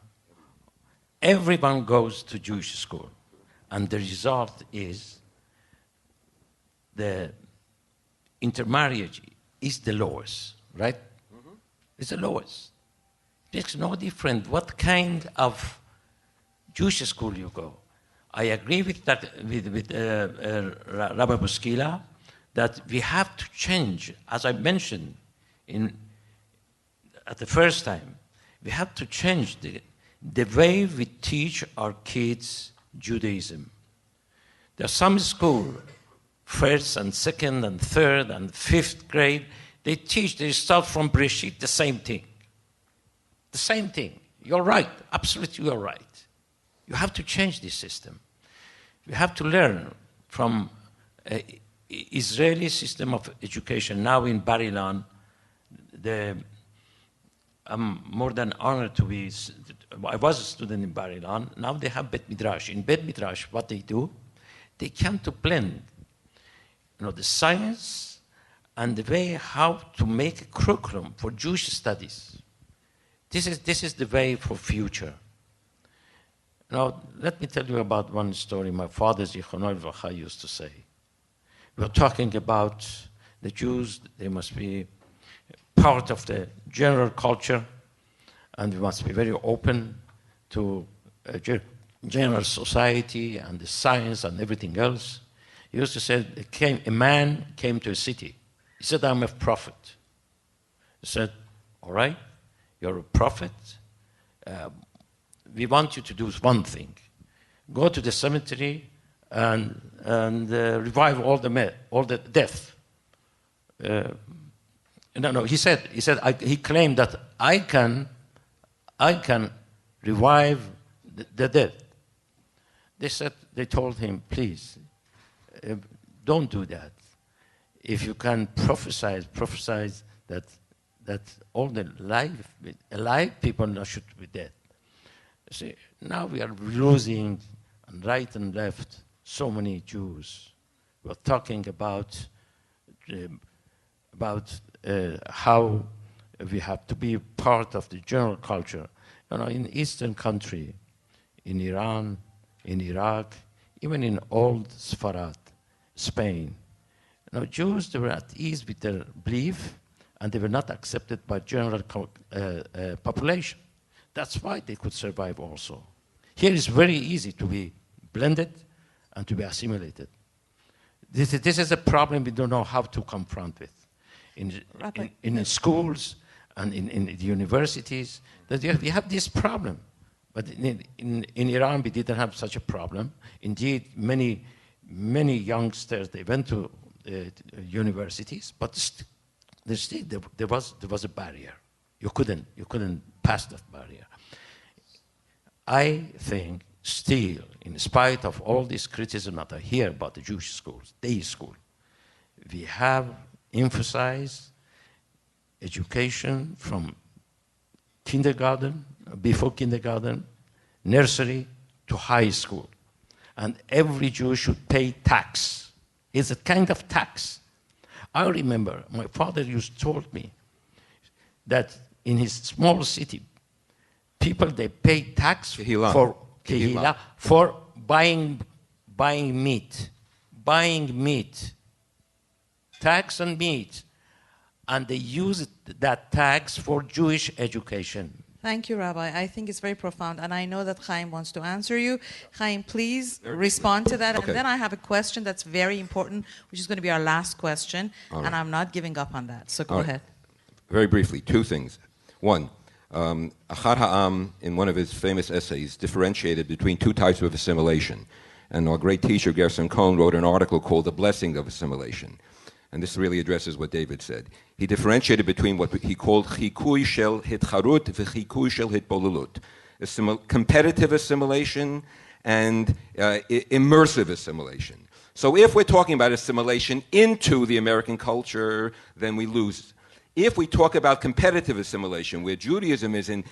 everyone goes to Jewish school, and the result is the intermarriage is the lowest, right? Mm-hmm. It's the lowest. It's no different what kind of Jewish school you go. I agree with that, with Rabbi BOUSKILA, that we have to change, as I mentioned at the first time, we have to change the way we teach our kids Judaism. There's some school, first and second and third and fifth grade, they start from Breshit, the same thing. The same thing. You're right, absolutely you're right. You have to change this system. You have to learn from Israeli system of education. Now in Bar Ilan, I'm more than honored to be, I was a student in Bar Ilan. Now they have Bet Midrash. In Bet Midrash, what they do, they come to blend, the science and the way how to make a curriculum for Jewish studies. This is the way for future. Now, let me tell you about one story my father, Zichrono Livracha, used to say. We were talking about the Jews, they must be part of the general culture, and we must be very open to general society and the science and everything else. He used to say, a man came to a city. He said, I'm a prophet. He said, all right, you're a prophet. We want you to do one thing. Go to the cemetery and revive all the death. No. He claimed that I can revive the dead. They told him, please, don't do that. If you can prophesy that that all the alive people now should be dead. See, now we are losing, on right and left, so many Jews. We're talking about how we have to be part of the general culture. You know, in Eastern country, in Iran, in Iraq, even in old Sfarad, Spain, you know, Jews, they were at ease with their belief, and they were not accepted by general population. That's why they could survive also. Here it's very easy to be blended and to be assimilated. This is a problem we don't know how to confront with. In the schools and in the universities, that we have this problem. But in Iran, we didn't have such a problem. Indeed, many youngsters, they went to universities, but there was a barrier. You couldn't pass that barrier. I think still, in spite of all this criticism that I hear about the Jewish schools, day school, we have emphasized education from kindergarten, before kindergarten, nursery to high school. And every Jew should pay tax. It's a kind of tax. I remember my father used to told me that in his small city, people, they pay tax for buying meat. Buying meat. Tax on meat. And they use that tax for Jewish education. Thank you, Rabbi. I think it's very profound, and I know that Chaim wants to answer you. Chaim, please respond to that. Okay. And then I have a question that's very important, which is going to be our last question, All and right. I'm not giving up on that. So go All right. ahead. Very briefly, two things. One, Achad Ha'am, in one of his famous essays, differentiated between two types of assimilation. And our great teacher, Gerson Cohn, wrote an article called The Blessing of Assimilation. And this really addresses what David said. He differentiated between what he called chikui shel hitcharut v'chikui shel hitbolulut, competitive assimilation and immersive assimilation. So if we're talking about assimilation into the American culture, then we lose. If we talk about competitive assimilation, where Judaism is in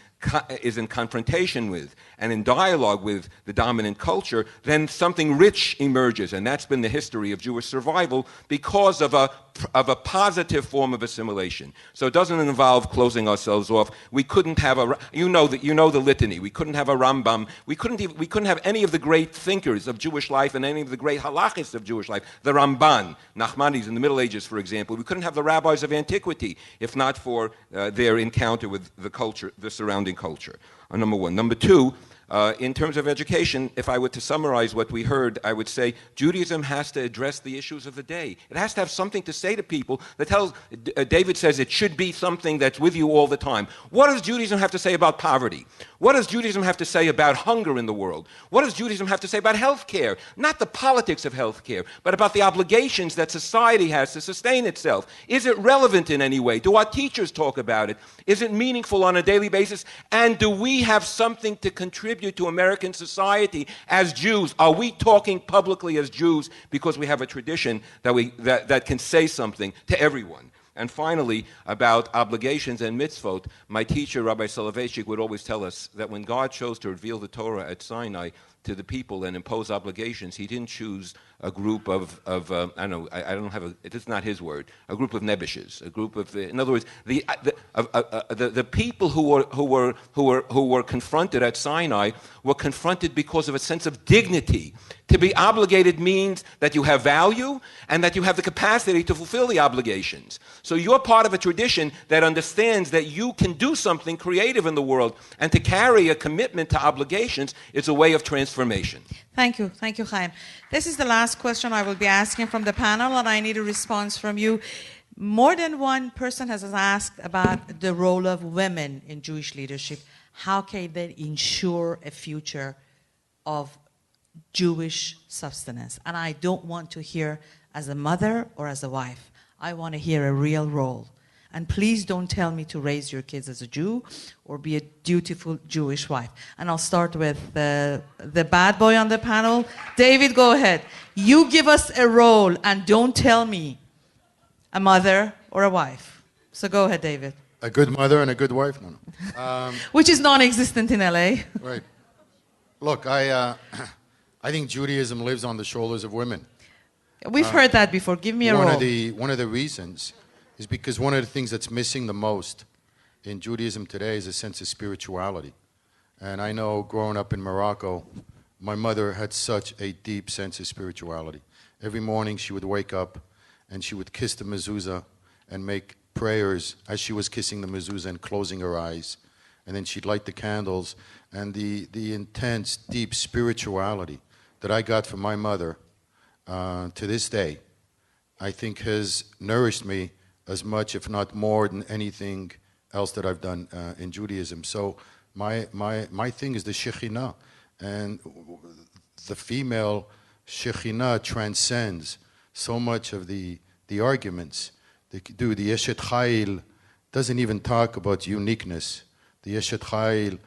confrontation with and in dialogue with the dominant culture, then something rich emerges, and that's been the history of Jewish survival because of a positive form of assimilation. So it doesn't involve closing ourselves off. We couldn't have you know the litany. We couldn't have a Rambam. We couldn't have any of the great thinkers of Jewish life and any of the great halachists of Jewish life. The Ramban, Nachmanides in the Middle Ages, for example. We couldn't have the rabbis of antiquity if not for their encounter with the culture, the surrounding culture. Number one. Number two, in terms of education, if I were to summarize what we heard, I would say Judaism has to address the issues of the day. It has to have something to say to people that tells, David says it should be something that's with you all the time. What does Judaism have to say about poverty? What does Judaism have to say about hunger in the world? What does Judaism have to say about health care? Not the politics of health care, but about the obligations that society has to sustain itself. Is it relevant in any way? Do our teachers talk about it? Is it meaningful on a daily basis? And do we have something to contribute to American society as Jews? Are we talking publicly as Jews because we have a tradition that can say something to everyone? And finally, about obligations and mitzvot, my teacher, Rabbi Soloveitchik, would always tell us that when God chose to reveal the Torah at Sinai to the people and impose obligations, he didn't choose a group of I don't have it's not his word, a group of nebushes, a group of, in other words, the people who were confronted at Sinai were confronted because of a sense of dignity. To be obligated means that you have value and that you have the capacity to fulfill the obligations. So you're part of a tradition that understands that you can do something creative in the world, and to carry a commitment to obligations is a way of transformation. Thank you, Chaim. This is the last question I will be asking from the panel, and I need a response from you. More than one person has asked about the role of women in Jewish leadership. How can they ensure a future of Jewish substance? And I don't want to hear as a mother or as a wife. I want to hear a real role. And please don't tell me to raise your kids as a Jew or be a dutiful Jewish wife. And I'll start with the bad boy on the panel. David, go ahead. You give us a role and don't tell me a mother or a wife. So go ahead, David. A good mother and a good wife? No. Which is non-existent in LA. Right. Look, I think Judaism lives on the shoulders of women. We've heard that before. Give me a One roll. of the reasons is because one of the things that's missing the most in Judaism today is a sense of spirituality. And I know growing up in Morocco, my mother had such a deep sense of spirituality. Every morning she would wake up and she would kiss the mezuzah and make prayers as she was kissing the mezuzah and closing her eyes. And then she'd light the candles. And the intense, deep spirituality that I got from my mother to this day, I think has nourished me as much, if not more, than anything else that I've done in Judaism. So my thing is the Shekhinah. And the female Shekhinah transcends so much of the arguments. The Eshet Chayil doesn't even talk about uniqueness. The Eshet Chayil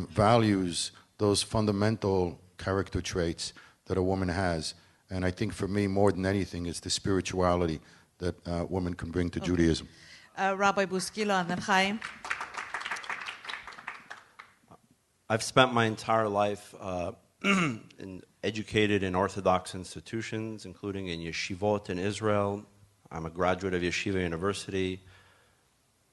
values those fundamental character traits that a woman has. And I think for me, more than anything, it's the spirituality that women can bring to Judaism. Rabbi Bouskila and then Chaim. I've spent my entire life educated in Orthodox institutions, including in yeshivot in Israel. I'm a graduate of Yeshiva University.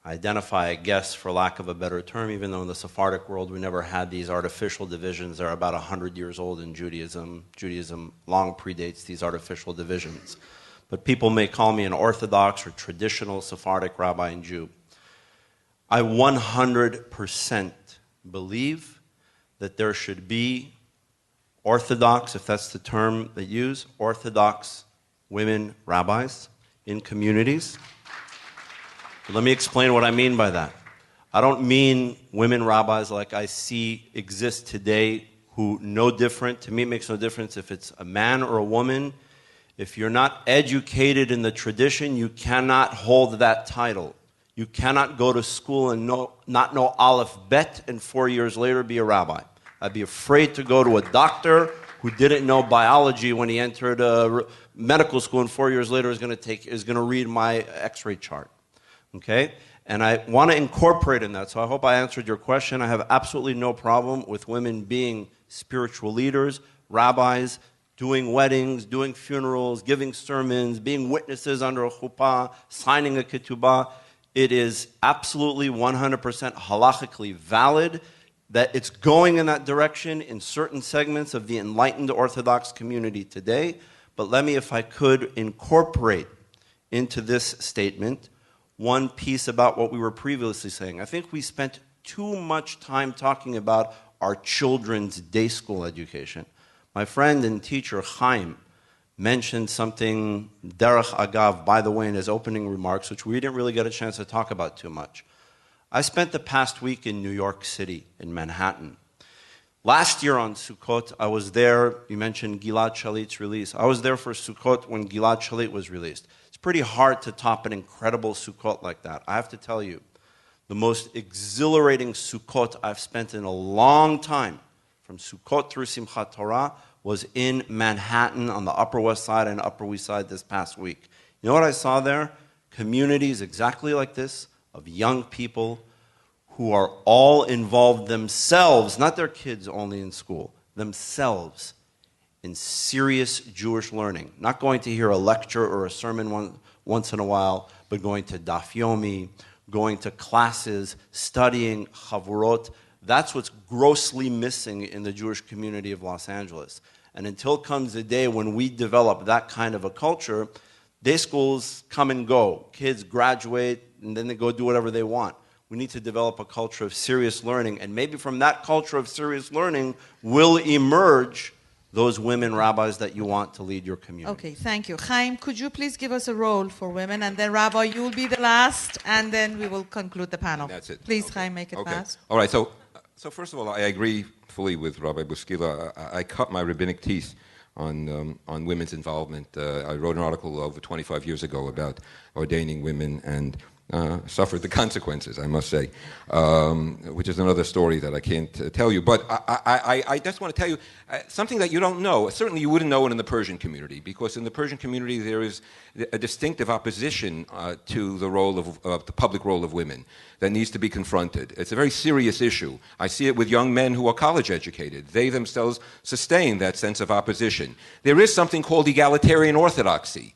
I identify, I guess, for lack of a better term, even though in the Sephardic world we never had these artificial divisions. They're about 100 years old in Judaism. Judaism long predates these artificial divisions. But people may call me an Orthodox or traditional Sephardic rabbi and Jew. I 100% believe that there should be Orthodox, if that's the term they use, Orthodox women rabbis in communities. Let me explain what I mean by that. I don't mean women rabbis like I see exist today who no different. To me, it makes no difference if it's a man or a woman. If you're not educated in the tradition, you cannot hold that title. You cannot go to school and not know Aleph Bet and 4 years later be a rabbi. I'd be afraid to go to a doctor who didn't know biology when he entered medical school and 4 years later is going to read my X-ray chart. Okay? And I want to incorporate in that. So I hope I answered your question. I have absolutely no problem with women being spiritual leaders, rabbis, doing weddings, doing funerals, giving sermons, being witnesses under a chuppah, signing a ketubah. It is absolutely 100% halachically valid that it's going in that direction in certain segments of the enlightened Orthodox community today. But let me, if I could, incorporate into this statement one piece about what we were previously saying. I think we spent too much time talking about our children's day school education. My friend and teacher, Chaim, mentioned something, derech agav, by the way, in his opening remarks, which we didn't really get a chance to talk about too much. I spent the past week in New York City, in Manhattan. Last year on Sukkot, I was there. You mentioned Gilad Shalit's release. I was there for Sukkot when Gilad Shalit was released. It's pretty hard to top an incredible Sukkot like that. I have to tell you, the most exhilarating Sukkot I've spent in a long time, from Sukkot through Simchat Torah, was in Manhattan on the Upper West Side and Upper East Side this past week. You know what I saw there? Communities exactly like this, of young people who are all involved themselves, not their kids only in school, themselves in serious Jewish learning. Not going to hear a lecture or a sermon once in a while, but going to Daf Yomi, going to classes, studying Chavurot. That's what's grossly missing in the Jewish community of Los Angeles. And until comes the day when we develop that kind of a culture, day schools come and go. Kids graduate, and then they go do whatever they want. We need to develop a culture of serious learning, and maybe from that culture of serious learning will emerge those women rabbis that you want to lead your community. Okay, thank you. Chaim, could you please give us a role for women, and then Rabbi, you will be the last, and then we will conclude the panel. That's it. Please, Okay. Chaim, make it fast. All right, so first of all, I agree fully with Rabbi Bouskila. I cut my rabbinic teeth on women's involvement. I wrote an article over 25 years ago about ordaining women, and suffered the consequences, I must say, which is another story that I can't tell you. But I just want to tell you something that you don't know. Certainly you wouldn't know it in the Persian community, because in the Persian community there is a distinctive opposition to the role of the public role of women that needs to be confronted. It's a very serious issue. I see it with young men who are college educated. They themselves sustain that sense of opposition. There is something called egalitarian orthodoxy.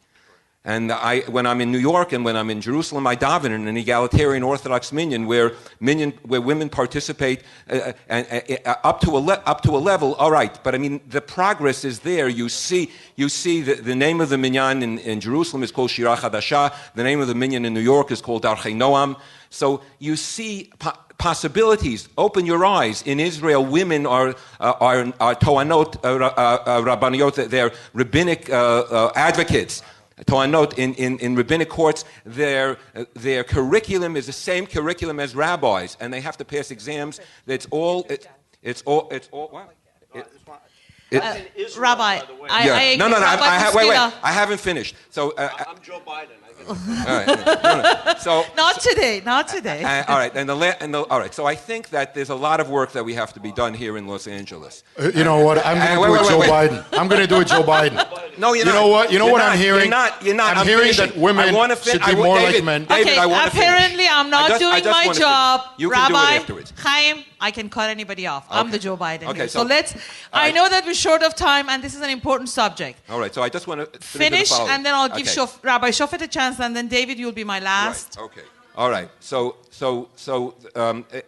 And when I'm in New York and when I'm in Jerusalem, I daven in an egalitarian Orthodox minyan where women participate up to a level. All right, but I mean the progress is there. You see the name of the minyan in Jerusalem is called Shira Chadasha. The name of the minyan in New York is called Darchei Noam. So you see possibilities. Open your eyes. In Israel, women are toanot rabbaniyot. They're rabbinic advocates. Toanot in rabbinic courts, their curriculum is the same curriculum as rabbis, and they have to pass exams. It's all what? Rabbi, I no, I haven't finished. So I'm Joe Biden. all right, so not today. All right, all right. So I think that there's a lot of work that we have to be done here in Los Angeles. You know what? I'm going to do it Joe Biden. I'm going to do it Joe Biden. No, you're not. You know what? You know what I'm hearing? You're not. I'm hearing that women should be more like men. David, apparently I'm not doing my job. You can do it Rabbi, afterwards. Chaim, I can cut anybody off. I'm the Joe Biden. Okay, here. So let's. I know that we're short of time, and this is an important subject. All right. So I just want to finish, and then I'll give Rabbi Shofet a chance, and then David, you'll be my last. Right. Okay. All right. So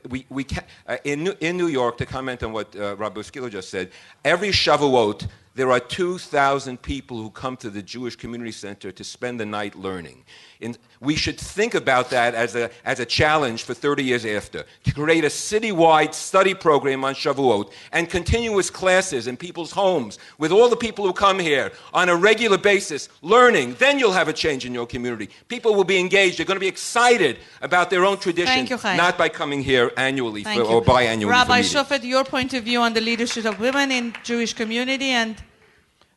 we can, in New York, to comment on what Rabbi Bouskila just said, every Shavuot there are 2,000 people who come to the Jewish Community Center to spend the night learning. And we should think about that as a challenge for 30 years after, to create a citywide study program on Shavuot and continuous classes in people's homes with all the people who come here on a regular basis learning. Then you'll have a change in your community. People will be engaged. They're going to be excited about their own tradition, not by coming here annually or biannually. Rabbi Shofet, your point of view on the leadership of women in Jewish community, and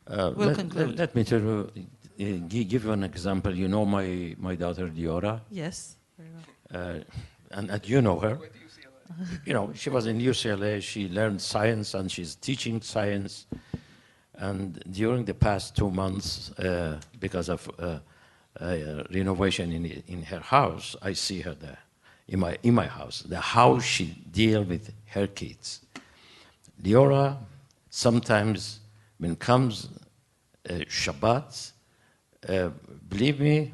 we'll conclude. Let me tell you, give you an example. You know my daughter Diora? Yes. Very well. And you know her. You know, she was in UCLA. She learned science and she's teaching science. And during the past 2 months, because of renovation in her house, I see her there in my house. How she deals with her kids. Diora sometimes when comes Shabbat, believe me,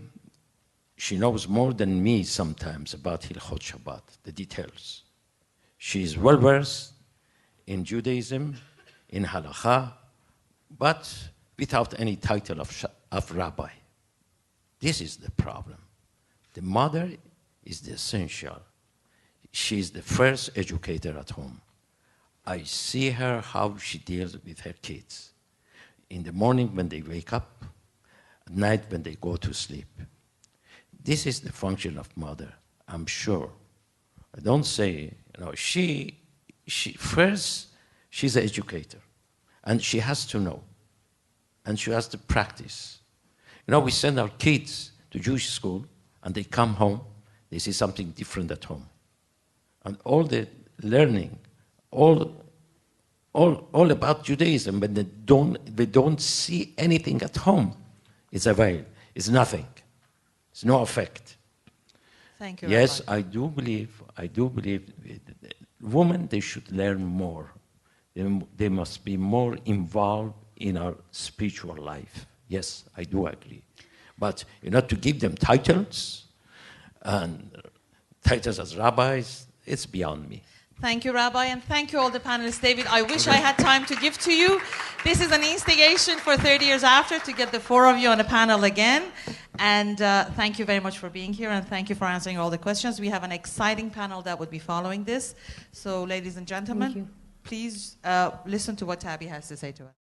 she knows more than me sometimes about Hilchot Shabbat, the details. She is well versed in Judaism, in Halakha, but without any title of rabbi. This is the problem. The mother is the essential. She is the first educator at home. I see her how she deals with her kids. In the morning when they wake up, at night when they go to sleep. This is the function of mother, I'm sure. I don't say, she first, she's an educator. And she has to know. And she has to practice. We send our kids to Jewish school, and they come home, they see something different at home. And all the learning, all about Judaism, but they don't see anything at home. It's a veil. It's nothing. It's no effect. Thank you. Yes, Rabbi. I do believe women, they should learn more. They must be more involved in our spiritual life. Yes, I do agree. But to give them titles and titles as rabbis, it's beyond me. Thank you, Rabbi, and thank you all the panelists. David, I wish I had time to give to you. This is an instigation for 30 years after to get the four of you on a panel again. And thank you very much for being here, and thank you for answering all the questions. We have an exciting panel that would be following this. So, ladies and gentlemen, please listen to what Tabby has to say to us.